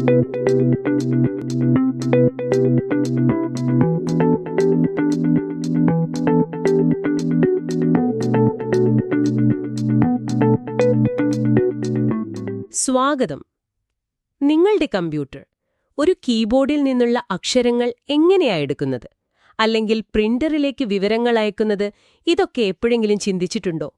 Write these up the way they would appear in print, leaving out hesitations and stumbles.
സ്വാഗതം. നിങ്ങളുടെ കമ്പ്യൂട്ടർ ഒരു കീബോർഡിൽ നിന്നുള്ള അക്ഷരങ്ങൾ എങ്ങനെയാ എടുക്കുന്നത്, അല്ലെങ്കിൽ പ്രിന്ററിലേക്ക് വിവരങ്ങൾ അയക്കുന്നത്, ഇതൊക്കെ എപ്പോഴെങ്കിലും ചിന്തിച്ചിട്ടുണ്ടോ?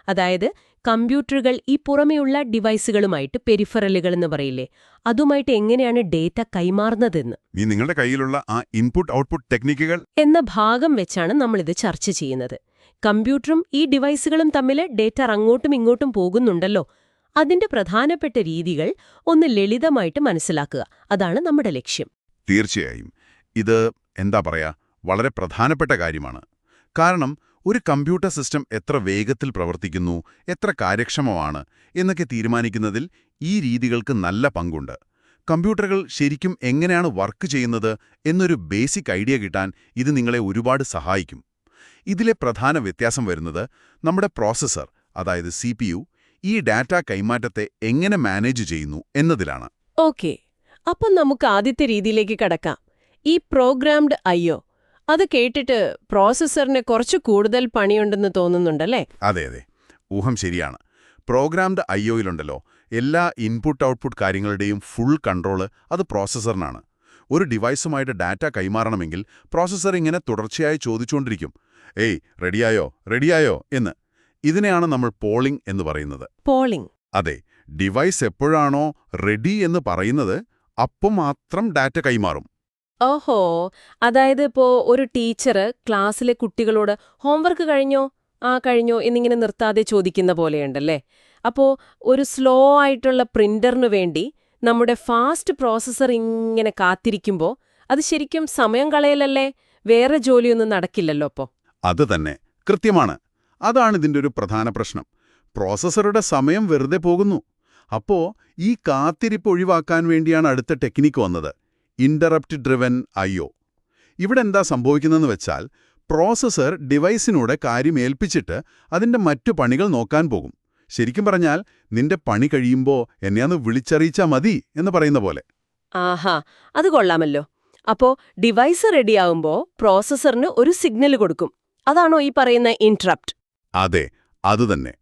അതായത് കമ്പ്യൂട്ടറുകൾ ഈ പുറമെയുള്ള ഡിവൈസുകളുമായിട്ട്, പെരിഫറലുകൾ എന്ന് പറയില്ലേ, അതുമായിട്ട് എങ്ങനെയാണ് ഡേറ്റ കൈമാറുന്നതെന്ന് നിങ്ങളുടെ കയ്യിലുള്ള ആ ഇൻപുട്ട് ഔട്ട്പുട്ട് ടെക്നിക്കുകൾ എന്ന ഭാഗം വെച്ചാണ് നമ്മളിത് ചർച്ച ചെയ്യുന്നത്. കമ്പ്യൂട്ടറും ഈ ഡിവൈസുകളും തമ്മിൽ ഡേറ്റ അങ്ങോട്ടും ഇങ്ങോട്ടും പോകുന്നുണ്ടല്ലോ, അതിന്റെ പ്രധാനപ്പെട്ട രീതികൾ ഒന്ന് ലളിതമായിട്ട് മനസ്സിലാക്കുക. അതാണ് നമ്മുടെ ലക്ഷ്യം. തീർച്ചയായും ഇത് വളരെ പ്രധാനപ്പെട്ട കാര്യമാണ്. കാരണം ഒരു കമ്പ്യൂട്ടർ സിസ്റ്റം എത്ര വേഗത്തിൽ പ്രവർത്തിക്കുന്നു, എത്ര കാര്യക്ഷമമാണ് എന്നൊക്കെ തീരുമാനിക്കുന്നതിൽ ഈ രീതികൾക്ക് നല്ല പങ്കുണ്ട്. കമ്പ്യൂട്ടറുകൾ ശരിക്കും എങ്ങനെയാണ് വർക്ക് ചെയ്യുന്നത് എന്നൊരു ബേസിക് ഐഡിയ കിട്ടാൻ ഇത് നിങ്ങളെ ഒരുപാട് സഹായിക്കും. ഇതിലെ പ്രധാന വ്യത്യാസം വരുന്നത് നമ്മുടെ പ്രോസസ്സർ, അതായത് CPU, ഈ ഡാറ്റ കൈമാറ്റത്തെ എങ്ങനെ മാനേജ് ചെയ്യുന്നു എന്നതിലാണ്. ഓക്കെ, അപ്പം നമുക്ക് ആദ്യത്തെ രീതിയിലേക്ക് കടക്കാം. ഈ പ്രോഗ്രാംഡ് IO, അത് കേട്ടിട്ട് പ്രോസസ്സറിന് കുറച്ച് കൂടുതൽ പണിയുണ്ടെന്ന് തോന്നുന്നുണ്ടല്ലേ? അതെ, ഊഹം ശരിയാണ്. പ്രോഗ്രാംഡ് IOയിലുണ്ടല്ലോ, എല്ലാ ഇൻപുട്ട് ഔട്ട്പുട്ട് കാര്യങ്ങളുടെയും ഫുൾ കൺട്രോള് അത് പ്രോസസ്സറിനാണ്. ഒരു ഡിവൈസുമായിട്ട് ഡാറ്റ കൈമാറണമെങ്കിൽ പ്രോസസ്സർ ഇങ്ങനെ തുടർച്ചയായി ചോദിച്ചുകൊണ്ടിരിക്കും, ഏയ് റെഡിയായോ എന്ന്. ഇതിനെയാണ് നമ്മൾ പോളിംഗ് എന്ന് പറയുന്നത്. പോളിംഗ്? അതെ, ഡിവൈസ് എപ്പോഴാണോ റെഡി എന്ന് പറയുന്നത് അപ്പം മാത്രം ഡാറ്റ കൈമാറും. ഓഹോ, അതായത് ഇപ്പോ ഒരു ടീച്ചർ ക്ലാസ്സിലെ കുട്ടികളോട് ഹോംവർക്ക് കഴിഞ്ഞോ എന്നിങ്ങനെ നിർത്താതെ ചോദിക്കുന്ന പോലെയുണ്ടല്ലേ. അപ്പോ ഒരു സ്ലോ ആയിട്ടുള്ള പ്രിന്ററിനു വേണ്ടി നമ്മുടെ ഫാസ്റ്റ് പ്രോസസ്സർ ഇങ്ങനെ കാത്തിരിക്കുമ്പോൾ അത് ശരിക്കും സമയം കളയലല്ലേ? വേറെ ജോലിയൊന്നും നടക്കില്ലല്ലോ അപ്പോ. അത് തന്നെ, കൃത്യമാണ്. അതാണ് ഇതിൻ്റെ ഒരു പ്രധാന പ്രശ്നം. പ്രോസസ്സറുടെ സമയം വെറുതെ പോകുന്നു. അപ്പോ ഈ കാത്തിരിപ്പ് ഒഴിവാക്കാൻ വേണ്ടിയാണ് അടുത്ത ടെക്നിക്ക് വന്നത്, ഇന്ററപ്റ്റ് ഡ്രിവൻ IO. ഇവിടെ എന്താ സംഭവിക്കുന്നതെന്ന് വെച്ചാൽ, പ്രോസസ്സർ ഡിവൈസിനൂടെ കാര്യം ഏൽപ്പിച്ചിട്ട് അതിൻ്റെ മറ്റു പണികൾ നോക്കാൻ പോകും. ശരിക്കും പറഞ്ഞാൽ, നിന്റെ പണി കഴിയുമ്പോൾ എന്നെയൊന്ന് വിളിച്ചറിയിച്ചാൽ മതി എന്ന് പറയുന്ന പോലെ. ആഹാ, അത് കൊള്ളാമല്ലോ. അപ്പോ ഡിവൈസ് റെഡിയാവുമ്പോൾ പ്രോസസ്സറിന് ഒരു സിഗ്നൽ കൊടുക്കും. അതാണോ ഈ പറയുന്ന ഇന്ററപ്റ്റ്? അതെ, അതുതന്നെ.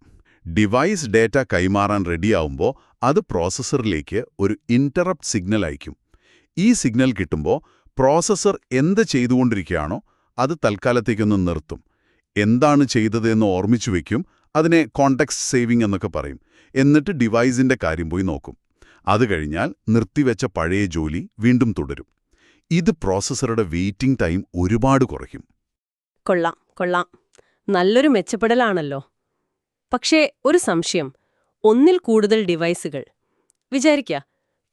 ഡിവൈസ് ഡേറ്റ കൈമാറാൻ റെഡിയാവുമ്പോൾ അത് പ്രോസസ്സറിലേക്ക് ഒരു ഇന്ററപ്റ്റ് സിഗ്നൽ അയക്കും. ഈ സിഗ്നൽ കിട്ടുമ്പോൾ പ്രോസസ്സർ എന്ത് ചെയ്തുകൊണ്ടിരിക്കുകയാണോ അത് തൽക്കാലത്തേക്കൊന്ന് നിർത്തും. എന്താണ് ചെയ്തതെന്ന് ഓർമ്മിച്ചു വയ്ക്കും. അതിനെ കോണ്ടെക്സ്റ്റ് സേവിംഗ് എന്നൊക്കെ പറയും. എന്നിട്ട് ഡിവൈസിന്റെ കാര്യം പോയി നോക്കും. അത് കഴിഞ്ഞാൽ നിർത്തിവെച്ച പഴയ ജോലി വീണ്ടും തുടരും. ഇത് പ്രോസസ്സറുടെ വെയിറ്റിംഗ് ടൈം ഒരുപാട് കുറയ്ക്കും. കൊള്ളാം. നല്ലൊരു മെച്ചപ്പെടലാണല്ലോ. പക്ഷേ ഒരു സംശയം, ഒന്നിൽ കൂടുതൽ ഡിവൈസുകൾ വിചാരിക്കുക,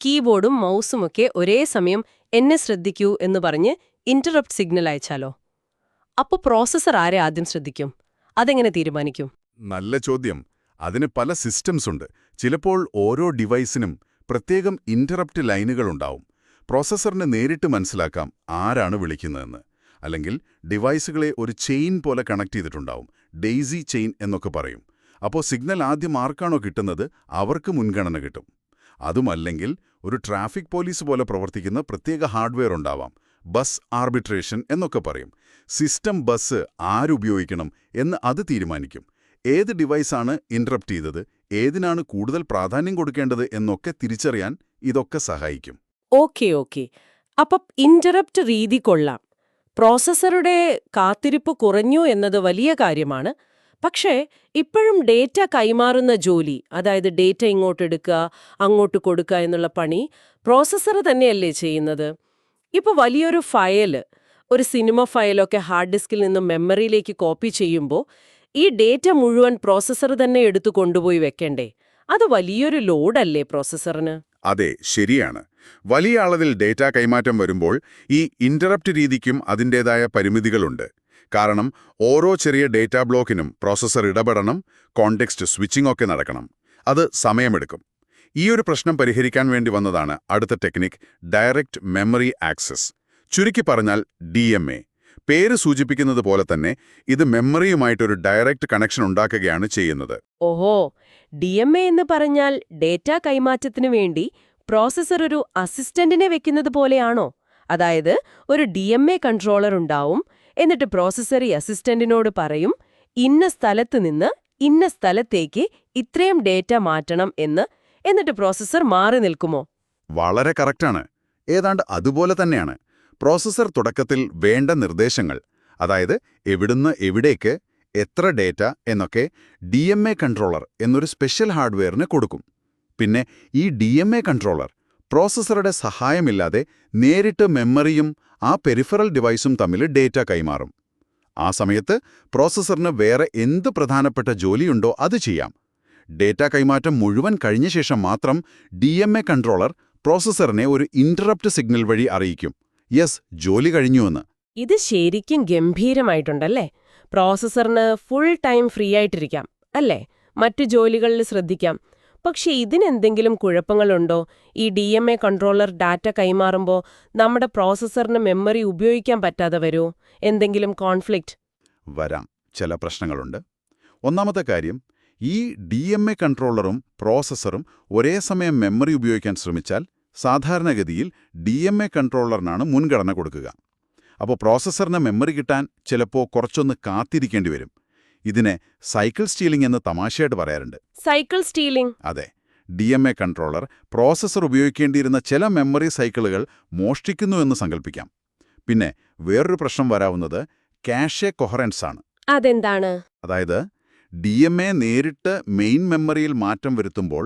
കീബോർഡും മൗസുമൊക്കെ ഒരേ സമയം എന്നെ ശ്രദ്ധിക്കൂ എന്ന് പറഞ്ഞ് ഇന്ററപ്റ്റ് സിഗ്നൽ അയച്ചാലോ? അപ്പോൾ പ്രോസസ്സർ ആരെ ആദ്യം ശ്രദ്ധിക്കും? അതെങ്ങനെ തീരുമാനിക്കും? നല്ല ചോദ്യം. അതിന് പല സിസ്റ്റംസ് ഉണ്ട്. ചിലപ്പോൾ ഓരോ ഡിവൈസിനും പ്രത്യേകം ഇന്ററപ്റ്റ് ലൈനുകളുണ്ടാവും. പ്രോസസ്സറിന് നേരിട്ട് മനസ്സിലാക്കാം ആരാണ് വിളിക്കുന്നതെന്ന്. അല്ലെങ്കിൽ ഡിവൈസുകളെ ഒരു ചെയിൻ പോലെ കണക്ട് ചെയ്തിട്ടുണ്ടാവും. ഡെയ്സി ചെയിൻ എന്നൊക്കെ പറയും. അപ്പോൾ സിഗ്നൽ ആദ്യം ആർക്കാണോ കിട്ടുന്നത് അവർക്ക് മുൻഗണന കിട്ടും. അതുമല്ലെങ്കിൽ ഒരു ട്രാഫിക് പോലീസ് പോലെ പ്രവർത്തിക്കുന്ന പ്രത്യേക ഹാർഡ്വെയർ ഉണ്ടാവാം. ബസ് ആർബിട്രേഷൻ എന്നൊക്കെ പറയും. സിസ്റ്റം ബസ് ആരുപയോഗിക്കണം എന്ന് അത് തീരുമാനിക്കും. ഏത് ഡിവൈസാണ് ഇന്ററപ്റ്റ് ചെയ്തത്, ഏതിനാണ് കൂടുതൽ പ്രാധാന്യം കൊടുക്കേണ്ടത് എന്നൊക്കെ തിരിച്ചറിയാൻ ഇതൊക്കെ സഹായിക്കും. ഓക്കെ. അപ്പം ഇന്ററപ്റ്റ് രീതി കൊള്ളാം. പ്രോസസ്സറുടെ കാത്തിരിപ്പ് കുറഞ്ഞു എന്നത് വലിയ കാര്യമാണ്. പക്ഷേ ഇപ്പോഴും ഡേറ്റ കൈമാറുന്ന ജോലി, അതായത് ഡേറ്റ ഇങ്ങോട്ടെടുക്കുക അങ്ങോട്ട് കൊടുക്കുക എന്നുള്ള പണി പ്രോസസ്സർ തന്നെയല്ലേ ചെയ്യുന്നത്? ഇപ്പോൾ വലിയൊരു ഫയല്, ഒരു സിനിമ ഫയലൊക്കെ ഹാർഡ് ഡിസ്കിൽ നിന്നും മെമ്മറിയിലേക്ക് കോപ്പി ചെയ്യുമ്പോൾ ഈ ഡേറ്റ മുഴുവൻ പ്രോസസ്സർ തന്നെ എടുത്തു കൊണ്ടുപോയി വെക്കണ്ടേ? അത് വലിയൊരു ലോഡല്ലേ പ്രോസസ്സറിന്? അതെ, ശരിയാണ്. വലിയ അളവിൽ ഡേറ്റ കൈമാറ്റം വരുമ്പോൾ ഈ ഇന്ററപ്റ്റ് രീതിക്കും അതിൻ്റേതായ പരിമിതികളുണ്ട്. കാരണം ഓരോ ചെറിയ ഡേറ്റ ബ്ലോക്കിനും പ്രോസസ്സർ ഇടപെടണം, കോണ്ടെക്സ്റ്റ് സ്വിച്ചിങ് ഒക്കെ നടക്കണം. അത് സമയമെടുക്കും. ഈ ഒരു പ്രശ്നം പരിഹരിക്കാൻ വേണ്ടി വന്നതാണ് അടുത്ത ടെക്നിക്, ഡയറക്റ്റ് മെമ്മറി ആക്സസ്. ചുരുക്കി പറഞ്ഞാൽ DMA. പേര് സൂചിപ്പിക്കുന്നത് പോലെ തന്നെ ഇത് മെമ്മറിയുമായിട്ടൊരു ഡയറക്റ്റ് കണക്ഷൻ ഉണ്ടാക്കുകയാണ് ചെയ്യുന്നത്. ഓഹോ, DMA എന്ന് പറഞ്ഞാൽ ഡേറ്റ കൈമാറ്റത്തിനു വേണ്ടി പ്രോസസ്സർ ഒരു അസിസ്റ്റന്റിനെ വെക്കുന്നത് പോലെയാണോ? അതായത് ഒരു DMA കൺട്രോളർ ഉണ്ടാവും, എന്നിട്ട് പ്രോസസ്സർ ഈ അസിസ്റ്റന്റിനോട് പറയും ഇന്ന സ്ഥലത്ത് നിന്ന് ഇന്ന സ്ഥലത്തേക്ക് ഇത്രയും ഡേറ്റ മാറ്റണം എന്നിട്ട് പ്രോസസ്സർ മാറി നിൽക്കുമോ? വളരെ കറക്റ്റാണ്. ഏതാണ്ട് അതുപോലെ തന്നെയാണ്. പ്രോസസ്സർ തുടക്കത്തിൽ വേണ്ട നിർദ്ദേശങ്ങൾ, അതായത് എവിടുന്ന് എവിടേക്ക്, എത്ര ഡേറ്റ എന്നൊക്കെ DMA കൺട്രോളർ എന്നൊരു സ്പെഷ്യൽ ഹാർഡ്വെയറിന് കൊടുക്കും. പിന്നെ ഈ DMA കൺട്രോളർ പ്രോസസ്സറുടെ സഹായമില്ലാതെ നേരിട്ട് മെമ്മറിയും ആ പെരിഫറൽ ഡിവൈസും തമ്മിൽ ഡേറ്റ കൈമാറും. ആ സമയത്ത് പ്രോസസ്സറിന് വേറെ എന്ത് പ്രധാനപ്പെട്ട ജോലിയുണ്ടോ അത് ചെയ്യാം. ഡേറ്റ കൈമാറ്റം മുഴുവൻ കഴിഞ്ഞ ശേഷം മാത്രം DMA കൺട്രോളർ പ്രോസസ്സറിനെ ഒരു ഇന്ററപ്റ്റ് സിഗ്നൽ വഴി അറിയിക്കും, യെസ്, ജോലി കഴിഞ്ഞുവെന്ന്. ഇത് ശരിക്കും ഗംഭീരമായിട്ടുണ്ടല്ലേ. പ്രോസസ്സറിന് ഫുൾ ടൈം ഫ്രീ ആയിട്ടിരിക്കാം, അല്ലേ? മറ്റു ജോലികളിൽ ശ്രദ്ധിക്കാം. പക്ഷെ ഇതിനെന്തെങ്കിലും കുഴപ്പങ്ങളുണ്ടോ? ഈ DMA കൺട്രോളർ ഡാറ്റ കൈമാറുമ്പോൾ നമ്മുടെ പ്രോസസ്സറിന് മെമ്മറി ഉപയോഗിക്കാൻ പറ്റാതെ വരുമോ? എന്തെങ്കിലും കോൺഫ്ലിക്റ്റ് വരാം, ചില പ്രശ്നങ്ങളുണ്ട്. ഒന്നാമത്തെ കാര്യം, ഈ DMA കൺട്രോളറും പ്രോസസ്സറും ഒരേ സമയം മെമ്മറി ഉപയോഗിക്കാൻ ശ്രമിച്ചാൽ സാധാരണഗതിയിൽ DMA കൺട്രോളറിനാണ് മുൻഗണന കൊടുക്കുക. അപ്പോൾ പ്രോസസ്സറിന് മെമ്മറി കിട്ടാൻ ചിലപ്പോൾ കുറച്ചൊന്ന് കാത്തിരിക്കേണ്ടി വരും. ഇതിനെ സൈക്കിൾ സ്റ്റീലിംഗ് എന്ന് തമാശയായിട്ട് പറയാറുണ്ട്. Cycle stealing? അതെ. DMA കൺട്രോളർ പ്രോസസ്സർ ഉപയോഗിക്കേണ്ടിയിരുന്ന ചില മെമ്മറി സൈക്കിളുകൾ മോഷ്ടിക്കുന്നു എന്ന് സങ്കല്പിക്കാം. പിന്നെ വേറൊരു പ്രശ്നം വരാവുന്നത് കാഷെ കൊഹറൻസ് ആണ്. അതെന്താണ്? അതായത് DMA നേരിട്ട് മെയിൻ മെമ്മറിയിൽ മാറ്റം വരുത്തുമ്പോൾ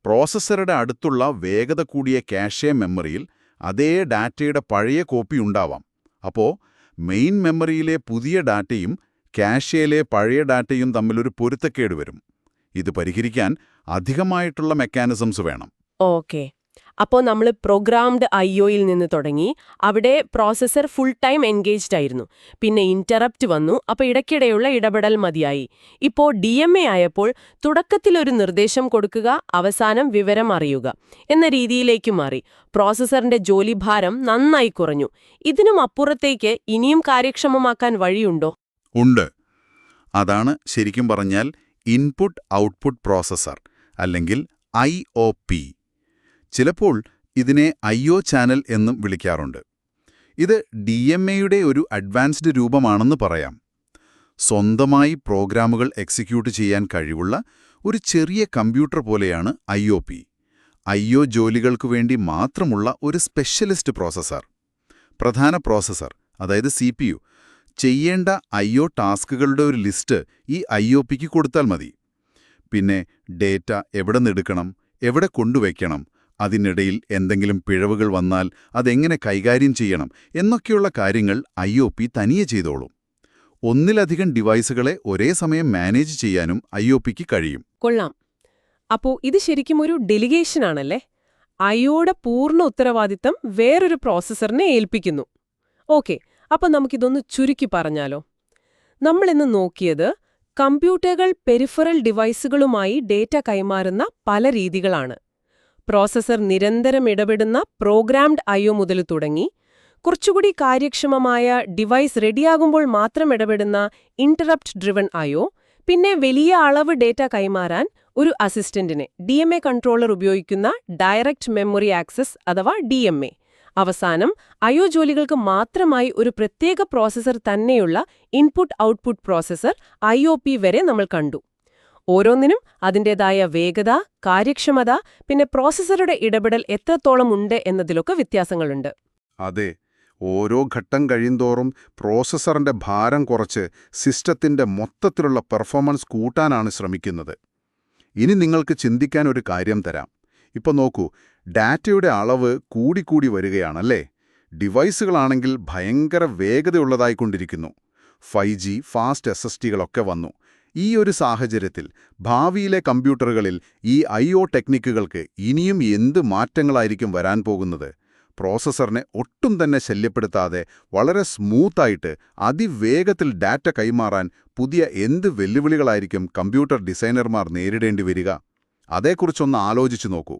പ്രോസസ്സറുടെ അടുത്തുള്ള വേഗത കൂടിയ കാഷെ മെമ്മറിയിൽ അതേ ഡാറ്റയുടെ പഴയ കോപ്പി ഉണ്ടാവാം. അപ്പോൾ മെയിൻ മെമ്മറിയിലെ പുതിയ ഡാറ്റയും കാഷെയിലെ പഴയ ഡാറ്റയും തമ്മിലൊരു പൊരുത്തക്കേട് വരും. ഇത് പരിഹരിക്കാൻ അധികമായിട്ടുള്ള മെക്കാനിസംസ് വേണം. ഓക്കെ. അപ്പോൾ നമ്മൾ പ്രോഗ്രാംഡ് IOയിൽ നിന്ന് തുടങ്ങി. അവിടെ പ്രോസസ്സർ ഫുൾ ടൈം എൻഗേജ്ഡ് ആയിരുന്നു. പിന്നെ ഇന്ററപ്റ്റ് വന്നു. അപ്പോൾ ഇടയ്ക്കിടെയുള്ള ഇടപെടൽ മതിയായി. ഇപ്പോൾ DMA ആയപ്പോൾ തുടക്കത്തിലൊരു നിർദ്ദേശം കൊടുക്കുക, അവസാനം വിവരം അറിയുക എന്ന രീതിയിലേക്ക് മാറി. പ്രോസസ്സറിന്റെ ജോലിഭാരം നന്നായി കുറഞ്ഞു. ഇതിനും അപ്പുറത്തേക്ക് ഇനിയും കാര്യക്ഷമമാക്കാൻ വഴിയുണ്ടോ? ഉണ്ട്. അതാണ് ശരിക്കും പറഞ്ഞാൽ ഇൻപുട്ട് ഔട്ട്പുട്ട് പ്രോസസ്സർ, അല്ലെങ്കിൽ IOP. ചിലപ്പോൾ ഇതിനെ IO ചാനൽ എന്നും വിളിക്കാറുണ്ട്. ഇത് DMAയുടെ ഒരു അഡ്വാൻസ്ഡ് രൂപമാണെന്ന് പറയാം. സ്വന്തമായി പ്രോഗ്രാമുകൾ എക്സിക്യൂട്ട് ചെയ്യാൻ കഴിവുള്ള ഒരു ചെറിയ കമ്പ്യൂട്ടർ പോലെയാണ് IOP. IO ജോലികൾക്കു വേണ്ടി മാത്രമുള്ള ഒരു സ്പെഷ്യലിസ്റ്റ് പ്രോസസ്സർ. പ്രധാന പ്രോസസ്സർ, അതായത് CPU, ചെയ്യേണ്ട IO ടാസ്കുകളുടെ ഒരു ലിസ്റ്റ് ഈ IOPക്ക് കൊടുത്താൽ മതി. പിന്നെ ഡേറ്റ എവിടെ നിന്നെടുക്കണം, എവിടെ കൊണ്ടുവയ്ക്കണം, അതിനിടയിൽ എന്തെങ്കിലും പിഴവുകൾ വന്നാൽ അതെങ്ങനെ കൈകാര്യം ചെയ്യണം എന്നൊക്കെയുള്ള കാര്യങ്ങൾ IOP തനിയെ ചെയ്തോളും. ഒന്നിലധികം ഡിവൈസുകളെ ഒരേ സമയം മാനേജ് ചെയ്യാനും IOPക്ക് കഴിയും. കൊള്ളാം. അപ്പോൾ ഇത് ശരിക്കും ഒരു ഡെലിഗേഷനാണല്ലേ? IOയുടെ പൂർണ്ണ ഉത്തരവാദിത്തം വേറൊരു പ്രോസസ്സറിനെ ഏൽപ്പിക്കുന്നു. ഓക്കെ, അപ്പോൾ നമുക്കിതൊന്ന് ചുരുക്കി പറഞ്ഞാലോ? നമ്മളിന്ന് നോക്കിയത് കമ്പ്യൂട്ടറുകൾ പെരിഫറൽ ഡിവൈസുകളുമായി ഡേറ്റ കൈമാറുന്ന പല രീതികളാണ്. പ്രോസസ്സർ നിരന്തരം ഇടപെടുന്ന പ്രോഗ്രാംഡ് IO മുതൽ തുടങ്ങി, കുറച്ചുകൂടി കാര്യക്ഷമമായ ഡിവൈസ് റെഡിയാകുമ്പോൾ മാത്രം ഇടപെടുന്ന ഇന്ററപ്റ്റ് ഡ്രിവൺ IO, പിന്നെ വലിയ അളവ് ഡേറ്റ കൈമാറാൻ ഒരു അസിസ്റ്റന്റിനെ DMA കൺട്രോളർ ഉപയോഗിക്കുന്ന ഡയറക്റ്റ് മെമ്മറി ആക്സസ് അഥവാ DMA. അവസാനം IO ജോലികൾക്ക് മാത്രമായി ഒരു പ്രത്യേക പ്രോസസ്സർ തന്നെയുള്ള ഇൻപുട്ട് ഔട്ട്പുട്ട് പ്രോസസ്സർ IOP വരെ നമ്മൾ കണ്ടു. ഓരോന്നിനും അതിൻ്റെതായ വേഗത, കാര്യക്ഷമത, പിന്നെ പ്രോസസ്സറുടെ ഇടപെടൽ എത്രത്തോളം ഉണ്ട് എന്നതിലൊക്കെ വ്യത്യാസങ്ങളുണ്ട്. അതെ, ഓരോ ഘട്ടം കഴിയുന്തോറും പ്രോസസ്സറിന്റെ ഭാരം കുറച്ച് സിസ്റ്റത്തിന്റെ മൊത്തത്തിലുള്ള പെർഫോമൻസ് കൂട്ടാനാണ് ശ്രമിക്കുന്നത്. ഇനി നിങ്ങൾക്ക് ചിന്തിക്കാൻ ഒരു കാര്യം തരാം. ഇപ്പോൾ നോക്കൂ, ഡാറ്റയുടെ അളവ് കൂടിക്കൂടി വരികയാണല്ലേ? ഡിവൈസുകളാണെങ്കിൽ ഭയങ്കര വേഗതയുള്ളതായിക്കൊണ്ടിരിക്കുന്നു. 5G, ഫാസ്റ്റ് SSDകളൊക്കെ വന്നു. ഈ ഒരു സാഹചര്യത്തിൽ ഭാവിയിലെ കമ്പ്യൂട്ടറുകളിൽ ഈ IO ടെക്നിക്കുകൾക്ക് ഇനിയും എന്ത് മാറ്റങ്ങളായിരിക്കും വരാൻ പോകുന്നത്? പ്രോസസ്സറിനെ ഒട്ടും തന്നെ ശല്യപ്പെടുത്താതെ വളരെ സ്മൂത്തായിട്ട് അതിവേഗത്തിൽ ഡാറ്റ കൈമാറാൻ പുതിയ എന്ത് വെല്ലുവിളികളായിരിക്കും കമ്പ്യൂട്ടർ ഡിസൈനർമാർ നേരിടേണ്ടി വരിക? അതേക്കുറിച്ചൊന്ന് ആലോചിച്ചു നോക്കൂ.